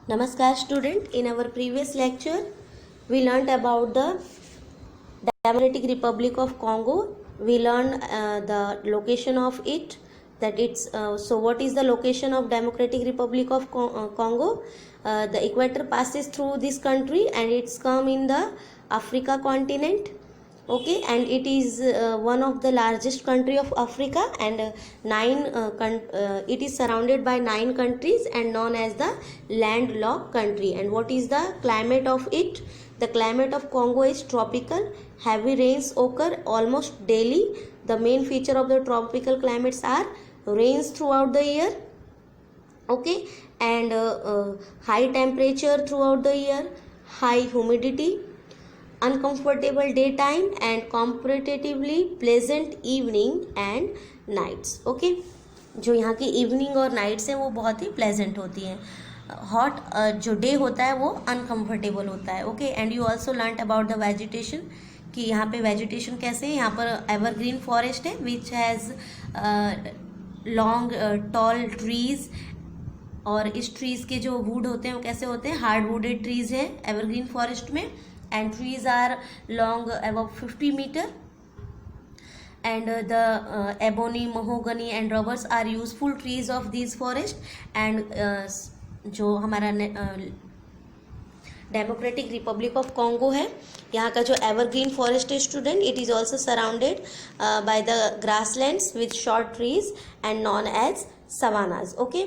Namaskar student, in our previous lecture we learnt about the Democratic Republic of Congo. We learned the location of it, that it's so what is the location of Democratic Republic of Congo? The equator passes through this country and it's come in the Africa continent. Okay, and it is one of the largest country of Africa, and it is surrounded by 9 countries and known as the landlocked country. And what is the climate of it? The climate of Congo is tropical. Heavy rains occur almost daily. The main feature of the tropical climates are rains throughout the year, okay, and high temperature throughout the year, high humidity, uncomfortable daytime, and comparatively pleasant evening and nights. okay, जो यहाँ की evening और nights हैं वो बहुत ही pleasant होती हैं. Hot जो डे होता है वो अनकम्फर्टेबल होता है. Okay, and you also learn about the vegetation, कि यहाँ पे वेजिटेशन कैसे है. यहाँ पर एवरग्रीन फॉरेस्ट है which has long tall trees, और इस ट्रीज़ के जो वुड होते हैं वो कैसे होते हैं, हार्ड वुडेड ट्रीज़ हैं एवरग्रीन फॉरेस्ट में, and trees are long above 50 meter, and the ebony, mahogany and rubbers are useful trees of these forest. And जो हमारा डेमोक्रेटिक रिपब्लिक ऑफ कॉन्गो है, यहाँ का जो एवरग्रीन फॉरेस्ट है student, it is also surrounded by the grasslands with short trees and non edge savannas. Okay,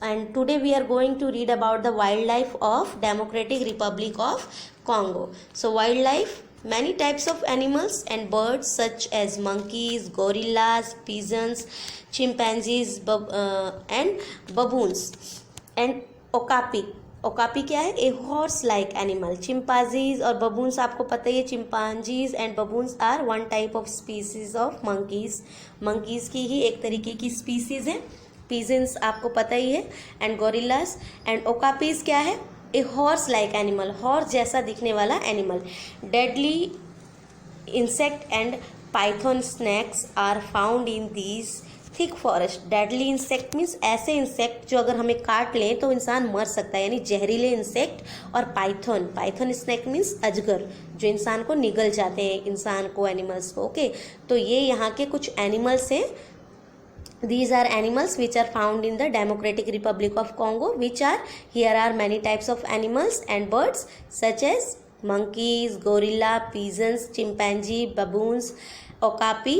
and today we are going to read about the wildlife of Democratic Republic of Congo. So wildlife, many types of animals and birds such as monkeys, gorillas, pigeons, chimpanzees, and baboons, and okapi. Okapi क्या है, a horse like animal. Chimpanzees और baboons आपको पता ही है, chimpanzees and baboons are one type of species of monkeys. Monkeys की ही एक तरीके की स्पीसीज है. पिजन्स आपको पता ही है, एंड गोरिल्लास. एंड ओकापीज क्या है, a horse like animal, horse जैसा दिखने वाला animal. Deadly insect and python snakes are found in these thick forest. Deadly insect means ऐसे इंसेक्ट जो अगर हमें काट लें तो इंसान मर सकता है, यानी जहरीले इंसेक्ट. और पाइथन स्नैक मीन्स अजगर, जो इंसान को निगल जाते हैं, इंसान को, एनिमल्स को. ओके, तो ये यहाँ के कुछ एनिमल्स हैं. These are animals which are found in the Democratic Republic of Congo, which are, here are many types of animals and birds such as monkeys, gorilla, pigeons, chimpanzee, baboons, okapi,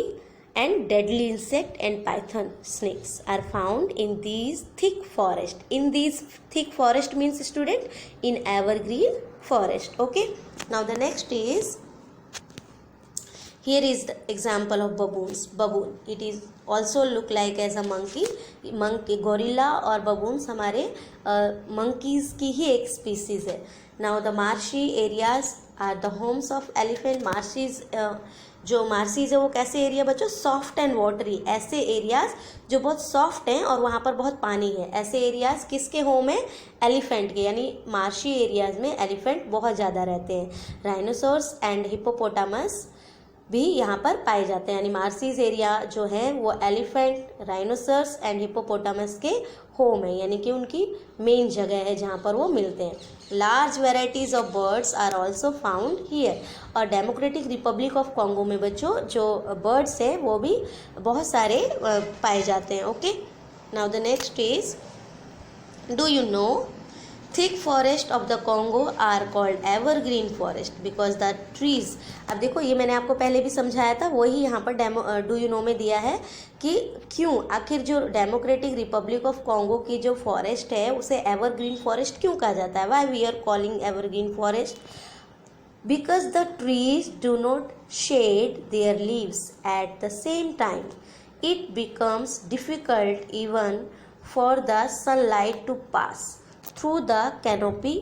and deadly insect and python snakes are found in these thick forest. In these thick forest means student in evergreen forest. Okay, now the next is, here is the example of baboons. Baboon, it is also look like as a monkey. Gorilla और baboons हमारे monkeys की ही एक species है. Now the marshy areas are the homes of elephant. marshes जो मार्सीज है वो कैसे एरिया बच्चों, सॉफ्ट एंड वाटरी. ऐसे एरियाज जो बहुत सॉफ्ट हैं और वहाँ पर बहुत पानी है, ऐसे एरियाज किसके होम है, एलिफेंट के. यानी मार्शी एरियाज में एलिफेंट बहुत ज़्यादा रहते हैं. राइनोसोर्स एंड हिप्पोपोटामस भी यहाँ पर पाए जाते हैं. यानी मार्सीज एरिया जो है वो एलिफेंट, राइनोसर्स एंड हिप्पोपोटामस के होम है, यानी कि उनकी मेन जगह है जहाँ पर वो मिलते हैं. Large varieties of birds are also found here. और डेमोक्रेटिक रिपब्लिक ऑफ कॉन्गो में बच्चों जो बर्ड्स हैं वो भी बहुत सारे पाए जाते हैं. Okay, now the next is, do you know thick forest of the Congo are called evergreen forest because the trees. अब देखो, ये मैंने आपको पहले भी समझाया था, वही यहाँ पर डू यू नो में दिया है कि क्यों आखिर जो डेमोक्रेटिक रिपब्लिक ऑफ कॉन्गो की जो फॉरेस्ट है उसे एवरग्रीन फॉरेस्ट क्यों कहा जाता है. Why we are calling evergreen forest, because the trees do not shed their leaves at the same time. It becomes difficult even for the sunlight to pass through the canopy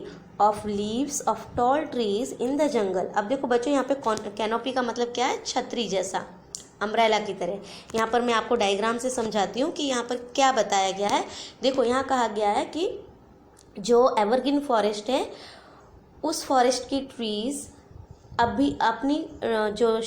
of leaves of tall trees in the jungle. अब देखो बच्चों, यहाँ पे canopy का मतलब क्या है, छतरी जैसा, अम्ब्रेला की तरह. यहाँ पर मैं आपको डायग्राम से समझाती हूँ कि यहाँ पर क्या बताया गया है. देखो, यहाँ कहा गया है कि जो एवरग्रीन फॉरेस्ट है उस फॉरेस्ट की ट्रीज अभी अपनी जो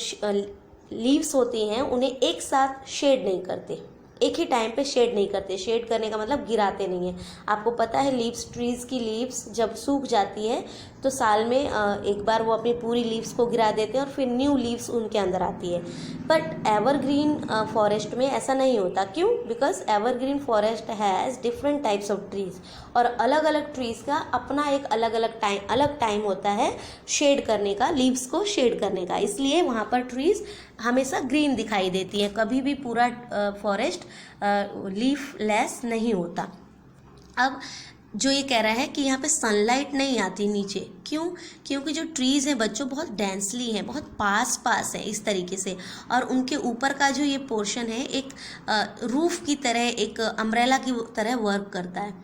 लीव्स होती हैं उन्हें एक साथ शेड नहीं करते. एक ही टाइम पे शेड नहीं करते। शेड करने का मतलब गिराते नहीं है। आपको पता है लीव्स, ट्रीज़ की लीव्स जब सूख जाती है तो साल में एक बार वो अपनी पूरी लीव्स को गिरा देते हैं और फिर न्यू लीव्स उनके अंदर आती है। बट एवरग्रीन फॉरेस्ट में ऐसा नहीं होता। क्यों? Because evergreen forest has different types of trees, और अलग अलग ट्रीज़ का अपना एक अलग टाइम होता है शेड करने का, लीव्स को शेड करने का। इसलिए वहाँ पर ट्रीज़ हमेशा ग्रीन दिखाई देती है, कभी भी पूरा फॉरेस्ट लीफ लेस नहीं होता। अब जो ये कह रहा है कि यहाँ पे सनलाइट नहीं आती नीचे, क्यों? क्योंकि जो ट्रीज़ हैं बच्चों बहुत डेंसली हैं, बहुत पास है इस तरीके से, और उनके ऊपर का जो ये पोर्शन है एक रूफ की तरह, एक अम्ब्रेला की तरह वर्क करता है।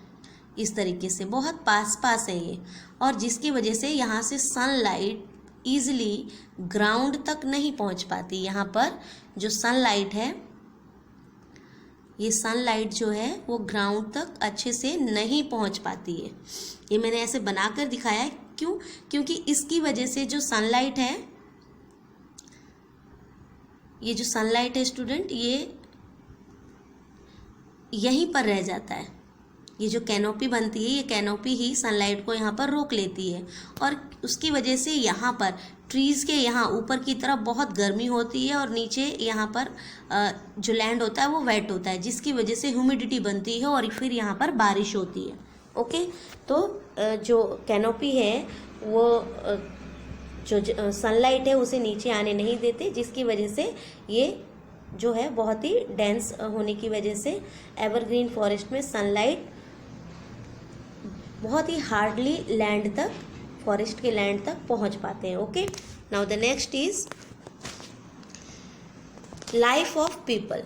इस तरीके से बहुत पास है ये, और जिसकी वजह से यहाँ से सनलाइट ईजिली ग्राउंड तक नहीं पहुँच पाती। यहाँ पर जो सनलाइट है, ये सनलाइट जो है वो ग्राउंड तक अच्छे से नहीं पहुंच पाती है। ये मैंने ऐसे बनाकर दिखाया है। क्यों? क्योंकि इसकी वजह से जो सनलाइट है, ये जो सनलाइट है स्टूडेंट, ये यहीं पर रह जाता है। ये जो कैनोपी बनती है, ये कैनोपी ही सनलाइट को यहाँ पर रोक लेती है, और उसकी वजह से यहाँ पर ट्रीज़ के यहाँ ऊपर की तरफ बहुत गर्मी होती है और नीचे यहाँ पर जो लैंड होता है वो वेट होता है, जिसकी वजह से ह्यूमिडिटी बनती है और फिर यहाँ पर बारिश होती है। ओके, तो जो कैनोपी है वो जो सनलाइट है उसे नीचे आने नहीं देते, जिसकी वजह से ये जो है बहुत ही डेंस होने की वजह से एवरग्रीन फॉरेस्ट में सनलाइट बहुत ही हार्डली लैंड तक, फॉरेस्ट के लैंड तक पहुंच पाते हैं। Okay, now the next is life of people.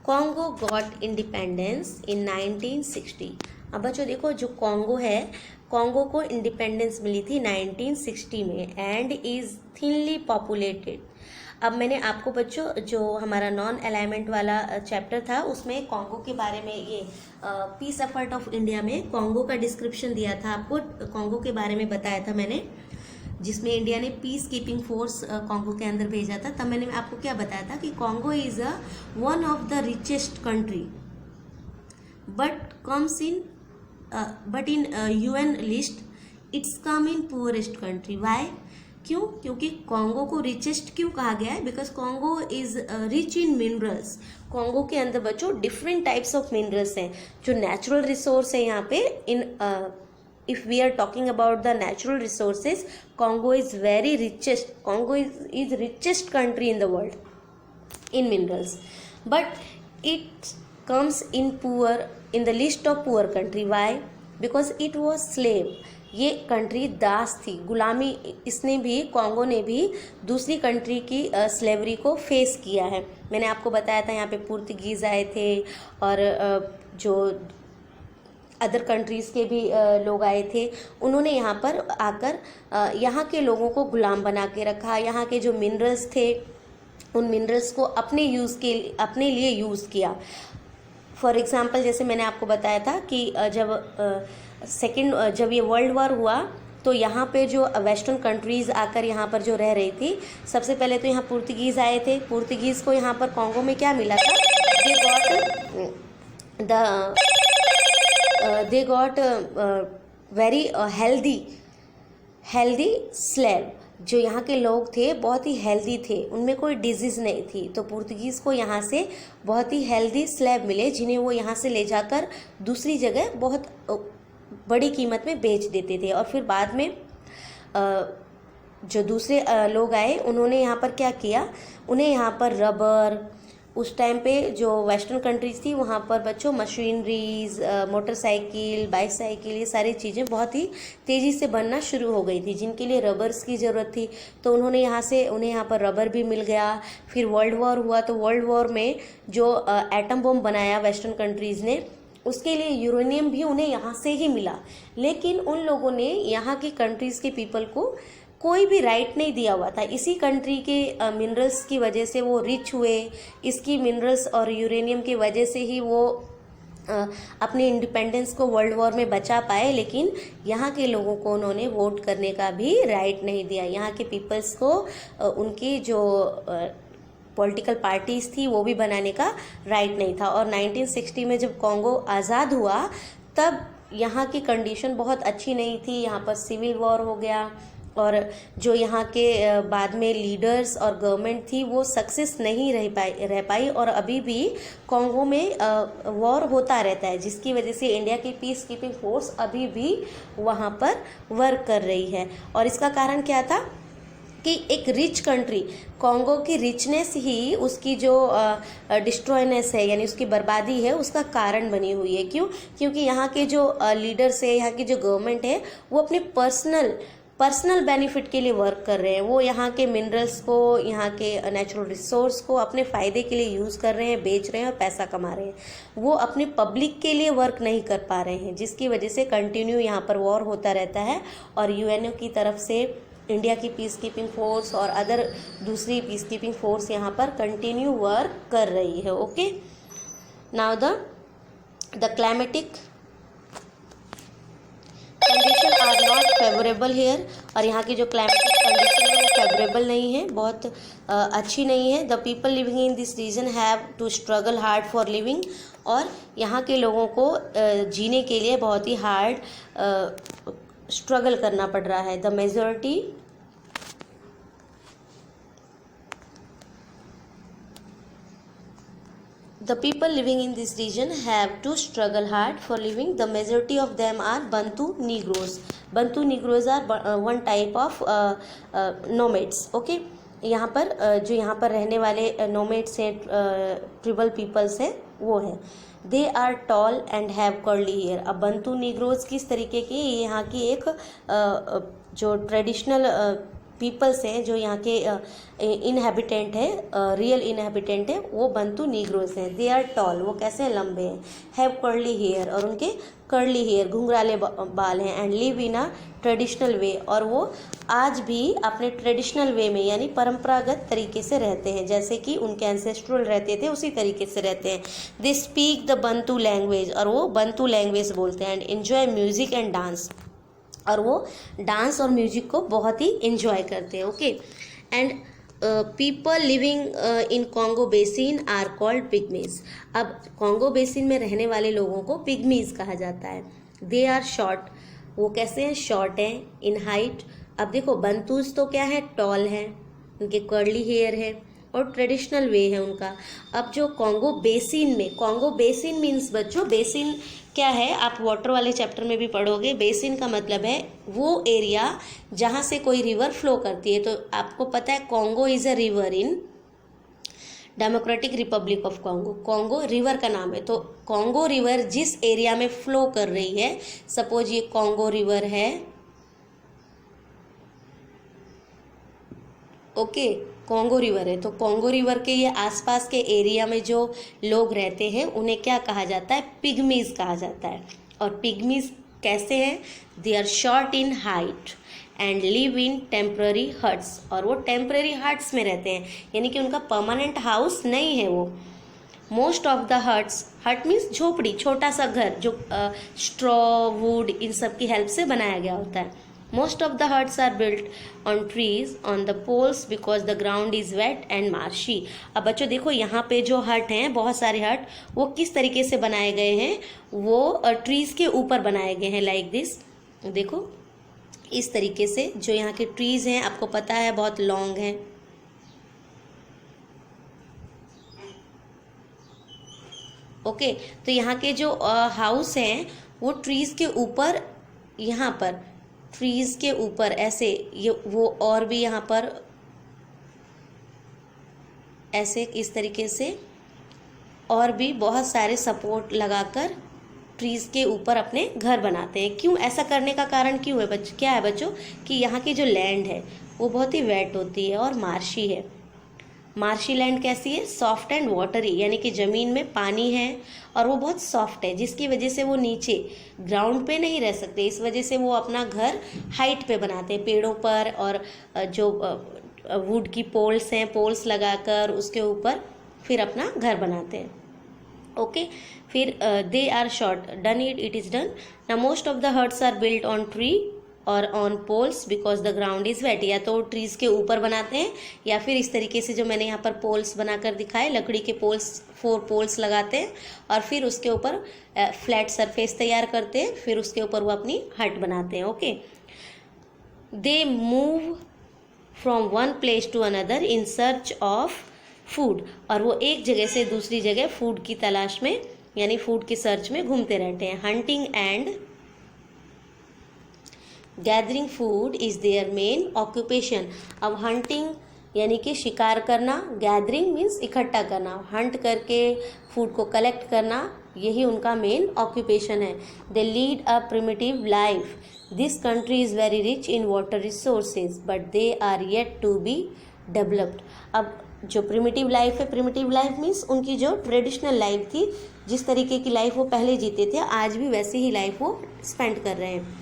Congo got independence in 1960। अब बच्चों देखो, जो कॉन्गो है, कॉन्गो को इंडिपेंडेंस मिली थी 1960 में, एंड इज थिनली पॉपुलेटेड। अब मैंने आपको बच्चों जो हमारा नॉन अलाइनमेंट वाला चैप्टर था उसमें कॉन्गो के बारे में, ये पीस एफर्ट ऑफ इंडिया में कॉन्गो का डिस्क्रिप्शन दिया था आपको, कॉन्गो के बारे में बताया था मैंने, जिसमें इंडिया ने पीस कीपिंग फोर्स कॉन्गो के अंदर भेजा था। तब मैंने आपको क्या बताया था कि Congo is one of the richest country but in UN list it's come in poorest country. Why? क्यों? क्योंकि कॉन्गो को रिचेस्ट क्यों कहा गया है? Because Congo is rich in minerals. Congo के अंदर बच्चों डिफरेंट टाइप्स ऑफ मिनरल्स हैं, जो नेचुरल रिसोर्स है यहाँ पे। In if we are talking about the natural resources, Congo is very richest, Congo is richest country in the world in minerals, but it comes in the list of poor country. Why? Because it was slave. ये country दास थी, गुलामी। इसने भी, Congo ने भी दूसरी country की slavery को फेस किया है। मैंने आपको बताया था यहाँ पे पुर्तगीज़ आए थे और जो अदर कंट्रीज़ के भी लोग आए थे। उन्होंने यहाँ पर आकर यहाँ के लोगों को गुलाम बना के रखा। यहाँ के जो मिनरल्स थे उन मिनरल्स को अपने लिए यूज़ किया। फॉर एग्ज़ाम्पल, जैसे मैंने आपको बताया था कि जब ये वर्ल्ड वॉर हुआ तो यहाँ पे जो वेस्टर्न कंट्रीज़ आकर यहाँ पर जो रह रही थी, सबसे पहले तो यहाँ पुर्तगीज़ आए थे। पुर्तगीज़ को यहाँ पर कॉन्गो में क्या मिला था? They got very healthy slave. जो यहाँ के लोग थे बहुत ही हेल्दी थे, उनमें कोई डिजीज़ नहीं थी। तो पुर्तगीज़ को यहाँ से बहुत ही हेल्दी स्लेव मिले, जिन्हें वो यहाँ से ले जाकर दूसरी जगह बहुत बड़ी कीमत में बेच देते थे। और फिर बाद में जो दूसरे लोग आए, उन्होंने यहाँ पर क्या किया, उन्हें यहाँ पर रबर, उस टाइम पे जो वेस्टर्न कंट्रीज़ थी वहाँ पर बच्चों मशीनरीज, मोटरसाइकिल, बाइसाइकिल, ये सारी चीज़ें बहुत ही तेज़ी से बनना शुरू हो गई थी, जिनके लिए रबर्स की ज़रूरत थी। तो उन्हें यहाँ पर रबर भी मिल गया। फिर वर्ल्ड वॉर हुआ तो वर्ल्ड वॉर में जो एटम बम बनाया वेस्टर्न कंट्रीज़ ने, उसके लिए यूरेनियम भी उन्हें यहाँ से ही मिला। लेकिन उन लोगों ने यहाँ की कंट्रीज़ के पीपल को कोई भी राइट नहीं दिया हुआ था। इसी कंट्री के मिनरल्स की वजह से वो रिच हुए, इसकी मिनरल्स और यूरेनियम की वजह से ही वो अपने इंडिपेंडेंस को वर्ल्ड वॉर में बचा पाए। लेकिन यहाँ के लोगों को उन्होंने वोट करने का भी राइट नहीं दिया। यहाँ के पीपल्स को उनकी जो पॉलिटिकल पार्टीज़ थी वो भी बनाने का राइट नहीं था। और 1960 में जब कॉन्गो आज़ाद हुआ तब यहाँ की कंडीशन बहुत अच्छी नहीं थी, यहाँ पर सिविल वॉर हो गया और जो यहाँ के बाद में लीडर्स और गवर्नमेंट थी वो सक्सेस नहीं रह पाई और अभी भी कॉन्गो में वॉर होता रहता है, जिसकी वजह से इंडिया की पीस कीपिंग फोर्स अभी भी वहाँ पर वर्क कर रही है। और इसका कारण क्या था कि एक रिच कंट्री, कॉन्गो की रिचनेस ही उसकी जो डिस्ट्रॉयनेस है यानी उसकी बर्बादी है उसका कारण बनी हुई है। क्यों? क्योंकि यहाँ के जो लीडर्स है, यहाँ की जो गवर्नमेंट है वो अपने पर्सनल बेनिफिट के लिए वर्क कर रहे हैं। वो यहाँ के मिनरल्स को, यहाँ के नेचुरल रिसोर्स को अपने फ़ायदे के लिए यूज़ कर रहे हैं, बेच रहे हैं और पैसा कमा रहे हैं। वो अपने पब्लिक के लिए वर्क नहीं कर पा रहे हैं, जिसकी वजह से कंटिन्यू यहाँ पर वॉर होता रहता है। और यूएनओ की तरफ से इंडिया की पीस कीपिंग फोर्स और अदर दूसरी पीस कीपिंग फोर्स यहाँ पर कंटिन्यू वर्क कर रही है। Okay, now the climatic condition are not favourable here. और यहाँ की जो क्लाइमेटिक कंडीशन है वो फेवरेबल नहीं है, बहुत अच्छी नहीं है। The people living in this region have to struggle hard for living. और यहाँ के लोगों को जीने के लिए बहुत ही हार्ड स्ट्रगल करना पड़ रहा है। The majority The people living in this region have to struggle hard for living. The majority of them are Bantu Negroes. Bantu Negroes are one type of nomads. Okay, यहाँ पर जो यहाँ पर रहने वाले nomads हैं, ट्रिबल पीपल्स हैं, वो है। They are tall and have curly hair. अब बंतू नीग्रोज किस तरीके की, यहाँ की एक जो ट्रेडिशनल पीपल्स हैं, जो यहाँ के इनहेबिटेंट है, रियल इनहेबिटेंट है, वो बंतू नीग्रोज हैं। दे आर टॉल, वो कैसे हैं, लंबे हैं। हैव कर्ली हेयर, और उनके कर्ली हेयर, घुंघराले बाल हैं। And live in a traditional way, और वो आज भी अपने ट्रेडिशनल वे में यानी परंपरागत तरीके से रहते हैं, जैसे कि उनके एंसेस्ट्रल रहते थे उसी तरीके से रहते हैं। दे स्पीक द बंतू लैंग्वेज, और वो बंतू लैंग्वेज बोलते हैं। And enjoy music and dance, और वो डांस और म्यूजिक को बहुत ही एंजॉय करते हैं। Okay, and people living in Congo basin are called pygmies. अब कॉन्गो बेसिन में रहने वाले लोगों को पिग्मीज कहा जाता है। दे आर शॉर्ट, वो कैसे हैं, शॉर्ट हैं इन हाइट। अब देखो बंतूज तो क्या है, टॉल हैं, उनके कर्ली हेयर है और ट्रेडिशनल वे है उनका। अब जो कॉन्गो बेसिन में, कॉन्गो बेसिन मीन्स बच्चों, बेसिन क्या है आप वाटर वाले चैप्टर में भी पढ़ोगे। बेसिन का मतलब है वो एरिया जहाँ से कोई रिवर फ्लो करती है। तो आपको पता है Congo is a river in democratic Republic of Congo. Congo river का नाम है, तो कॉन्गो रिवर जिस एरिया में फ्लो कर रही है, सपोज ये कॉन्गो रिवर है, ओके, कॉन्गो रिवर है, तो कॉन्गो रिवर के ये आसपास के एरिया में जो लोग रहते हैं उन्हें क्या कहा जाता है, पिग्मीज कहा जाता है। और पिग्मीज कैसे हैं, they are short in height and live in temporary huts, और वो टेम्पररी हट्स में रहते हैं, यानी कि उनका परमानेंट हाउस नहीं है वो। मोस्ट ऑफ द हट्स, हट मीन्स झोपड़ी, छोटा सा घर जो स्ट्रॉ, वुड, इन सब की हेल्प से बनाया गया होता है। Most of the huts are built on trees on the poles because the ground is wet and marshy. अब बच्चों देखो यहाँ पे जो हट हैं, बहुत सारे हट, वो किस तरीके से बनाए गए हैं, वो ट्रीज के ऊपर बनाए गए हैं, लाइक दिस। देखो इस तरीके से जो यहाँ के ट्रीज हैं, आपको पता है बहुत लॉन्ग हैं। ओके, तो यहाँ के जो हाउस हैं वो ट्रीज के ऊपर, यहाँ पर ट्रीज के ऊपर ऐसे ये वो, और भी यहाँ पर ऐसे इस तरीके से, और भी बहुत सारे सपोर्ट लगाकर ट्रीज के ऊपर अपने घर बनाते हैं। क्यों ऐसा करने का कारण क्यों है बच्चों, क्या है बच्चों, कि यहाँ की जो लैंड है वो बहुत ही वेट होती है और मार्शी है। मार्शी लैंड कैसी है, सॉफ्ट एंड वाटरी, यानी कि ज़मीन में पानी है और वो बहुत सॉफ्ट है, जिसकी वजह से वो नीचे ग्राउंड पे नहीं रह सकते। इस वजह से वो अपना घर हाइट पे बनाते हैं, पेड़ों पर, और जो वुड की पोल्स हैं, पोल्स लगाकर उसके ऊपर फिर अपना घर बनाते हैं। ओके, फिर they are short, done it is done. Now most of the huts are built on tree और on poles because the ground is wet, या तो ट्रीज़ के ऊपर बनाते हैं या फिर इस तरीके से जो मैंने यहाँ पर पोल्स बनाकर दिखाए, लकड़ी के पोल्स 4 पोल्स लगाते हैं और फिर उसके ऊपर फ्लैट सरफेस तैयार करते हैं, फिर उसके ऊपर वो अपनी हट बनाते हैं. Okay, they move from one place to another in search of food, और वो एक जगह से दूसरी जगह फूड की तलाश में यानी फूड की सर्च में घूमते रहते हैं. Hunting and gathering food is their main occupation. अब हंटिंग यानी कि शिकार करना, गैदरिंग मीन्स इकट्ठा करना, हंट करके फूड को कलेक्ट करना, यही उनका मेन ऑक्यूपेशन है. They lead a primitive life. This country is very rich in water resources but they are yet to be developed. अब जो प्रिमिटिव लाइफ है, प्रिमिटिव लाइफ मीन्स उनकी जो ट्रेडिशनल लाइफ थी, जिस तरीके की लाइफ वो पहले जीते थे, आज भी वैसे ही लाइफ वो स्पेंड कर रहे हैं.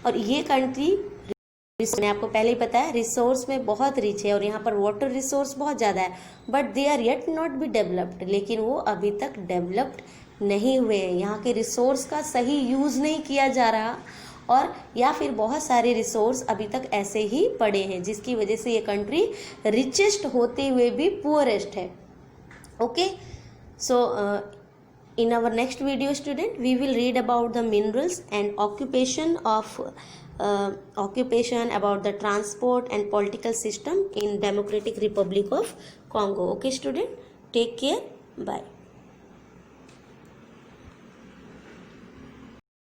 और ये कंट्री, मैंने आपको पहले ही बताया, रिसोर्स में बहुत रिच है और यहाँ पर वाटर रिसोर्स बहुत ज़्यादा है, but they are yet not be developed, लेकिन वो अभी तक डेवलप्ड नहीं हुए हैं. यहाँ के रिसोर्स का सही यूज़ नहीं किया जा रहा, और या फिर बहुत सारे रिसोर्स अभी तक ऐसे ही पड़े हैं, जिसकी वजह से ये कंट्री रिचेस्ट होते हुए भी पुअरेस्ट है. Okay, so in our next video student we will read about the minerals and occupation about the transport and political system in Democratic Republic of Congo. Okay student, take care, bye.